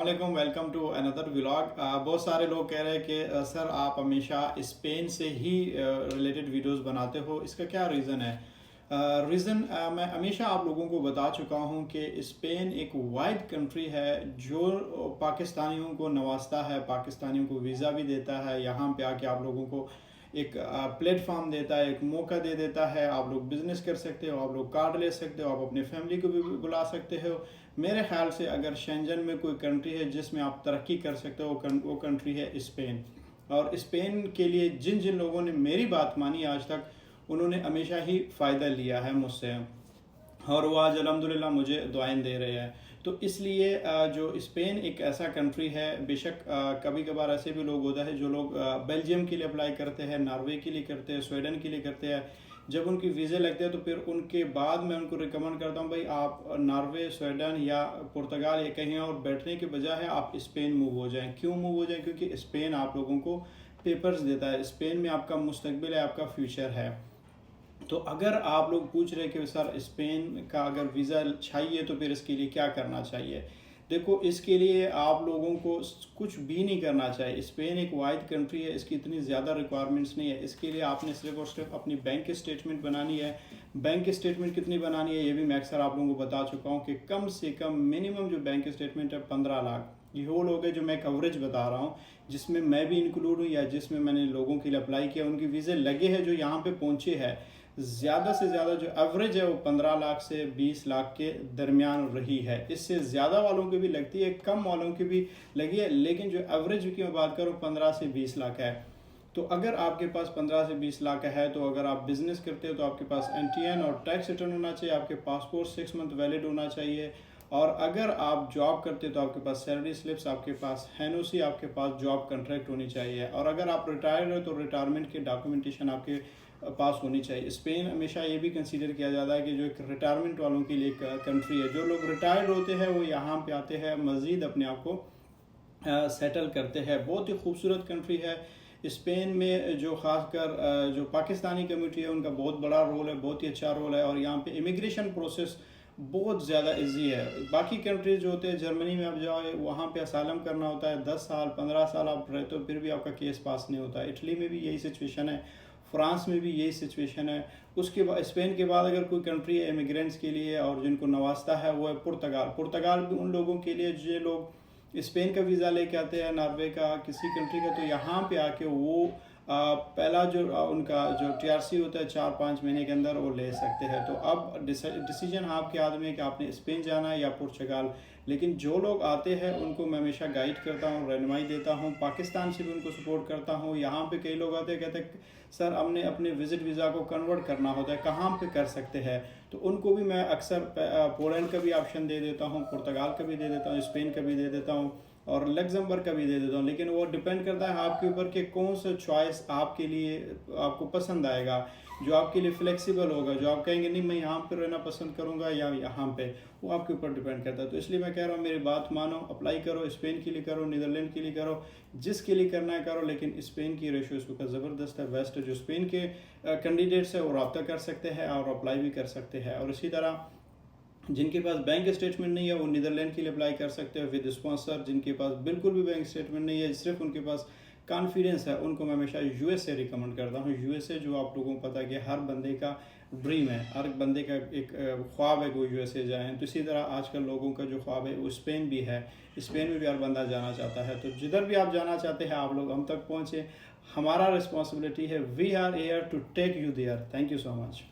वालेकुम, welcome to another vlog. बहुत सारे लोग कह रहे हैं कि सर आप हमेशा स्पेन से ही रिलेटेड वीडियोस बनाते हो, इसका क्या रीज़न है? रीज़न मैं हमेशा आप लोगों को बता चुका हूं कि स्पेन एक वाइड कंट्री है जो पाकिस्तानियों को नवाजता है, पाकिस्तानियों को वीज़ा भी देता है, यहाँ पे आके आप लोगों को एक प्लेटफॉर्म देता है, एक मौका दे देता है। आप लोग बिजनेस कर सकते हो, आप लोग कार्ड ले सकते हो, आप अपनी फैमिली को भी बुला सकते हो। मेरे ख्याल से अगर शेंजन में कोई कंट्री है जिसमें आप तरक्की कर सकते हो, वो कंट्री है स्पेन। और स्पेन के लिए जिन जिन लोगों ने मेरी बात मानी आज तक, उन्होंने हमेशा ही फ़ायदा लिया है मुझसे, और वो आज अल्हम्दुलिल्लाह मुझे दुआएं दे रहे हैं। तो इसलिए जो स्पेन एक ऐसा कंट्री है, बेशक कभी कभार ऐसे भी लोग होता है जो लोग बेल्जियम के लिए अप्लाई करते हैं, नॉर्वे के लिए करते हैं, स्वीडन के लिए करते हैं। जब उनकी वीज़े लगते हैं तो फिर उनके बाद मैं उनको रिकमेंड करता हूँ, भाई आप नॉर्वे, स्वीडन या पुर्तगाल या कहीं और बैठने के बजाय आप स्पेन मूव हो जाएं। क्यों मूव हो जाएं? क्योंकि स्पेन आप लोगों को पेपर्स देता है, स्पेन में आपका मुस्तकबिल है, आपका फ्यूचर है। तो अगर आप लोग पूछ रहे कि सर स्पेन का अगर वीज़ा चाहिए तो फिर इसके लिए क्या करना चाहिए, देखो इसके लिए आप लोगों को कुछ भी नहीं करना चाहिए। स्पेन एक वाइड कंट्री है, इसकी इतनी ज़्यादा रिक्वायरमेंट्स नहीं है। इसके लिए आपने सिर्फ और सिर्फ अपनी बैंक स्टेटमेंट बनानी है। बैंक स्टेटमेंट कितनी बनानी है ये भी मैं अक्सर आप लोगों को बता चुका हूँ कि कम से कम मिनिमम जो बैंक स्टेटमेंट है 15 लाख। ये वो लोग हैं जो मैं कवरेज बता रहा हूँ, जिसमें मैं भी इंक्लूड हूँ या जिसमें मैंने लोगों के लिए अप्लाई किया, उनकी वीज़े लगे हैं, जो यहाँ पे पहुँचे हैं। ज़्यादा से ज़्यादा जो एवरेज है वो 15 लाख से 20 लाख के दरमियान रही है। इससे ज़्यादा वालों की भी लगती है, कम वालों की भी लगी है, लेकिन जो एवरेज की मैं बात करूँ 15 से 20 लाख है। तो अगर आपके पास 15 से 20 लाख है, तो अगर आप बिजनेस करते हो तो आपके पास एनटीएन और टैक्स रिटर्न होना चाहिए, आपके पासपोर्ट 6 मंथ वैलिड होना चाहिए। और अगर आप जॉब करते हो तो आपके पास सैलरी स्लिप्स, आपके पास एनओसी, आपके पास जॉब कॉन्ट्रैक्ट होनी चाहिए। और अगर आप रिटायर्ड हो तो रिटायरमेंट की डॉक्यूमेंटेशन आपके पास होनी चाहिए। स्पेन हमेशा ये भी कंसीडर किया जाता है कि जो एक रिटायरमेंट वालों के लिए एक कंट्री है। जो लोग रिटायर्ड होते हैं वो यहाँ पे आते हैं, मज़ीद अपने आप को सेटल करते हैं। बहुत ही खूबसूरत कंट्री है। स्पेन में जो ख़ासकर जो पाकिस्तानी कम्युनिटी है उनका बहुत बड़ा रोल है, बहुत ही अच्छा रोल है। और यहाँ पे इमिग्रेशन प्रोसेस बहुत ज़्यादा इजी है। बाकी कंट्रीज जो होते हैं, जर्मनी में आप जाओ, वहाँ पे असालम करना होता है, 10 साल 15 साल आप रहते हो फिर भी आपका केस पास नहीं होता। इटली में भी यही सिचुएशन है, फ्रांस में भी यही सिचुएशन है। उसके बाद स्पेन के बाद अगर कोई कंट्री है इमिग्रेंट्स के लिए और जिनको नवाजता है, वो है पुर्तगाल। पुर्तगाल भी उन लोगों के लिए जो लोग स्पेन का वीज़ा लेके आते हैं, नॉर्वे का, किसी कंट्री का, तो यहाँ पे आके वो पहला जो उनका जो टीआरसी होता है 4-5 महीने के अंदर वो ले सकते हैं। तो अब डिसीजन आपके हाथ में है कि आपने स्पेन जाना है या पुर्तगाल। लेकिन जो लोग आते हैं उनको मैं हमेशा गाइड करता हूँ, रहनुमाई देता हूँ। पाकिस्तान से भी उनको सपोर्ट करता हूँ। यहाँ पे कई लोग आते हैं, कहते हैं सर हमने अपने विजिट वीज़ा को कन्वर्ट करना होता है, कहाँ पे कर सकते हैं? तो उनको भी मैं अक्सर पोलैंड का भी ऑप्शन दे देता हूँ, पुर्तगाल का भी दे देता हूँ, स्पेन का भी दे देता हूँ, और लग्जमबर्ग का भी दे देता हूँ। लेकिन वो डिपेंड करता है आपके ऊपर कि कौन सा चॉइस आपके लिए आपको पसंद आएगा, जो आपके लिए फ्लेक्सिबल होगा, जो आप कहेंगे नहीं मैं यहाँ पर रहना पसंद करूँगा या यहाँ पे, वो आपके ऊपर डिपेंड करता है। तो इसलिए मैं कह रहा हूँ मेरी बात मानो, अप्लाई करो, स्पेन के लिए करो, नीदरलैंड के लिए करो, जिसके लिए करना है करो। लेकिन स्पेन की रेशो इस वक्त ज़बरदस्त है, बेस्ट है। जो स्पेन के कैंडिडेट्स है वो रब्ता कर सकते हैं और अप्लाई भी कर सकते हैं। और इसी तरह जिनके पास बैंक स्टेटमेंट नहीं है वो नीदरलैंड के लिए अप्लाई कर सकते हैं विद स्पॉन्सर। जिनके पास बिल्कुल भी बैंक स्टेटमेंट नहीं है, सिर्फ उनके पास कॉन्फिडेंस है, उनको मैं हमेशा यूएसए रिकमेंड करता हूँ। यूएसए जो आप लोगों को पता है कि हर बंदे का ड्रीम है, हर बंदे का एक ख्वाब है कि वो यूएसए जाएँ। तो इसी तरह आजकल लोगों का जो ख्वाब है वो स्पेन भी है। स्पेन में भी हर बंदा जाना चाहता है। तो जिधर भी आप जाना चाहते हैं आप लोग हम तक पहुँचे, हमारा रिस्पॉन्सिबिलिटी है। We are here to take you there. Thank you so much.